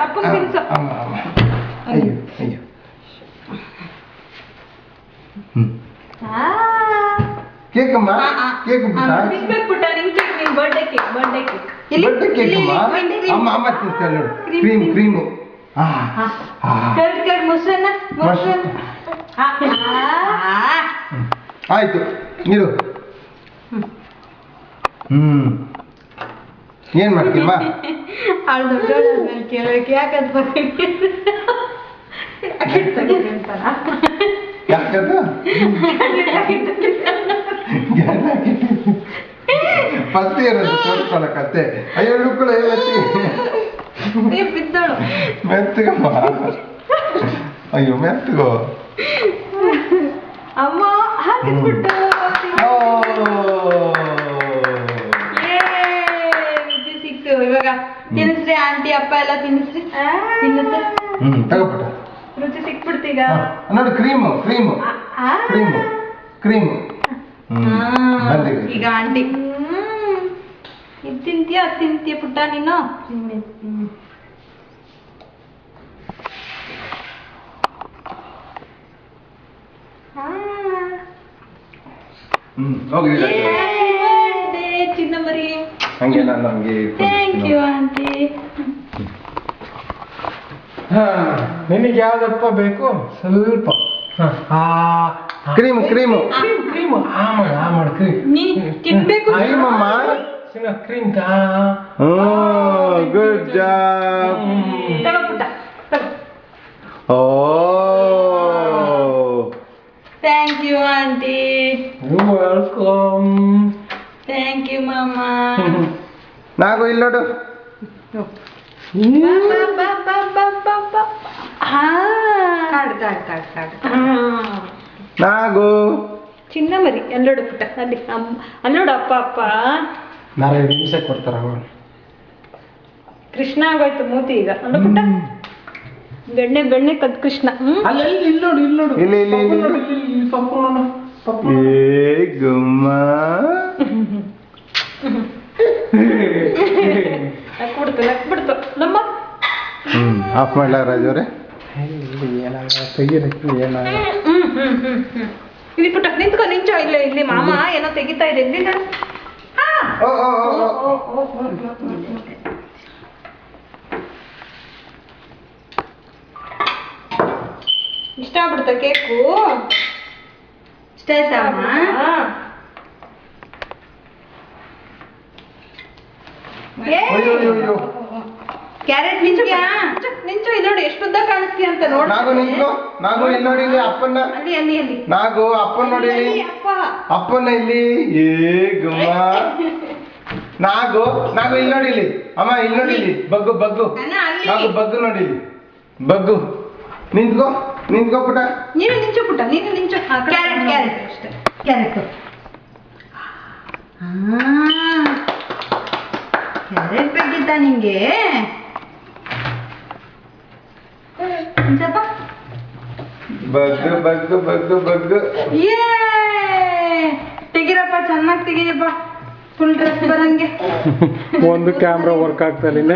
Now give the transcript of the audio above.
ಅಪ್ಪ ತಿನ್ಸು. ಅಯ್ಯೋ ಅಯ್ಯೋ. ಕೇಕ್ ಅಮ್ಮ, ಕೇಕ್ ತಿನ್ಬೇಕು ಪುಟ್ಟ, ನಿನ್ ಕೇಕ್, ನಿನ್ birthday cake, birthday cake. Birthday cake ಅಮ್ಮ. ಅಮ್ಮ ತಿನ್ಸ್ತಾಳೆ ನೋಡು, ಕ್ರೀಮ್ ಕ್ರೀಮು. ಕರ್ಡ್ ಮೊಸರನ್ನ, ಮೊಸರನ್ನ. ಆಯ್ತು ಇರು. ಏನ್ ಮಾಡ್ತೀಮ್ಮ? ಅವಳು ದೊಡ್ಡವಳಾದ್ಮೇಲೆ ಕೇಳಬೇಕು, ಯಾಕಂತ ಯಾಕಂತ ಫಸ್ಟ್ ಇರೋದು ತೋರಿಸ್ಕೊಳ್ಳ ಕತೆ. ಅಯ್ಯೋ ಹುಡುಕಳು ಬಿದ್ದೋಳು ಮೆತ್ತಗಮ್ಮ. ಅಯ್ಯೋ ಮೆತ್ತಗೋ ಅಮ್ಮ. ಹಾಕಿಬಿಟ್ಟು ರುಚಿ ಸಿಕ್ತು. ಇವಾಗ ತಿನ್ನಿಸ್ರಿ ಆಂಟಿ ಅಪ್ಪ ಎಲ್ಲ ತಿನ್ನಿಸ್ರಿ. ತಿನ್ನಿಸ್ರಿ. ತಗೋಬಿಟ್ಟ. ರುಚಿ ಸಿಕ್ಬಿಡ್ತೀಗ. ನೋಡಿ ಕ್ರೀಮು ಕ್ರೀಮು ಕ್ರೀಮು ಕ್ರೀಮು. ಈಗ ಆಂಟಿ ಇದು ತಿಂತೀಯ, ಅದು ತಿಂತೀಯ ಪುಟ್ಟ ನೀನು? ಹೋಗಿ ಚಿನ್ನಮರಿ. ಹಂಗೆ ನಾನು ಹಂಗೆ. Thank you aunty. ನಿನಗೆ ಯಾವ್ದಪ್ಪ ಬೇಕು? ಸ್ವಲ್ಪ ಕ್ರೀಮ್ ಕ್ರೀಮು ಕ್ರೀಮ್ ಮಾಡು ಕ್ರೀಮ್. ನೀ ತಿನ್ಬೇಕು. ಕ್ರೀಮಮ್ಮ. ಕ್ರೀಮ್. Good job. ತಗೋ ಪುಟ್ಟ. Oh thank you aunty. You welcome. Thank you ಮಾಮ. ನಾಗು ಇಲ್ಲೋಡು. ನಾಗು ಚಿನ್ನಮರಿ ಅಲ್ಲೋಡು ಪುಟ್ಟ. ಅಲ್ಲಿ ಅಲ್ಲೋಡು ಅಪ್ಪ ಅಪ್ಪ. 4 ನಿಮಿಷ ಕೊಡ್ತಾರ. ಕೃಷ್ಣ ಆಗೋಯ್ತು ಮೂತಿ ಈಗ. ಅಲ್ಲ ಪುಟ್ಟ, ಬೆಣ್ಣೆ ಬೆಣ್ಣೆ ಕದ್ ಕೃಷ್ಣ. ಅಲ್ಲಿ ಇಲ್ಲಿ ನೋಡು, ಇಲ್ಲಿ ನೋಡು. ಇಲ್ಲಿ ಇಲ್ಲಿ ಇಲ್ಲಿ ಇಲ್ಲಿ ಪಪ್ಪು ನೋಡು. ಪಪ್ಪು ಏ ಗುಮ್ಮ. ನಕ್ಬಿಡ್ತು ನಮ್ಮ. ಆಫ್ ಮಾಡ್ಲಾ ರಾಜವ್ರೆ? ಇಲ್ಲಿ ಪುಟ್ಟ ನಿಂತ್ಕೊ, ನಿಂಚೋ. ಇಲ್ಲಿ ಮಾಮ ಏನೋ ತೆಗಿತಾ ಇದೆ. ಇಲ್ಲಿ ಇಷ್ಟ ಆಗ್ಬಿಡ್ತ ಕೇಕು? ಇಷ್ಟ ಆಯ್ತಾ ಅಮ್ಮ? ಕ್ಯಾರೆಟ್ ನಿಂಚೋ, ನಿಂಚೋ. ಇಲ್ಲಿ ನೋಡಿ ಎಷ್ಟು ಉದ್ದ ಕಾಣಿಸ್ತೀಯ ಅಂತ ನೋಡಿ. ನಾಗು ನಿಂತ್ಕೋ. ನಾಗು ಇಲ್ಲಿ ನೋಡಿ, ಇಲ್ಲಿ ಅಪ್ಪನ್ನ. ಅಲ್ಲಿ ಅಲ್ಲಿ ಅಲ್ಲಿ ನಾಗು ಅಪ್ಪನ ನೋಡಿ. ಅಪ್ಪ ಅಪ್ಪನ ಇಲ್ಲಿ. ಏ ಗುಮ್ಮ. ನಾಗು ನಾಗು ಇಲ್ಲಿ ನೋಡಿ, ಇಲ್ಲಿ ಅಮ್ಮ ಇಲ್ಲಿ ನೋಡಿ, ಇಲ್ಲಿ ಬಗ್ಗು ಬಗ್ಗು. ನಾಗು ಬಗ್ಗು ನೋಡಿ, ಇಲ್ಲಿ ಬಗ್ಗು. ನಿಂತ್ಕೋ ನಿಂತ್ಕೋ ಪುಟ. ನೀನು ನಿಂಚು ಪುಟ್ಟ, ನೀನು ನಿಂಚು. ಕ್ಯಾರೆಟ್ ಕ್ಯಾರೆಟ್ ಅಷ್ಟೇ. ಕ್ಯಾರೆಟ್ ಕ್ಯಾರೆಟ್ ಬೇಕಿತ್ತ ನಿಂಗೆ? ಬಗ್ಗು ಬಗ್ಗು ಬಗ್ಗು ಬಗ್ಗು. ತೆಗಿರಪ್ಪ, ಚೆನ್ನಾಗಿ ತೆಗಿರಪ್ಪ. Full dress ಬರಂಗೆ. ಒಂದು ಕ್ಯಾಮ್ರಾ ವರ್ಕ್ ಆಗ್ತಾ ಇಲ್ಲ.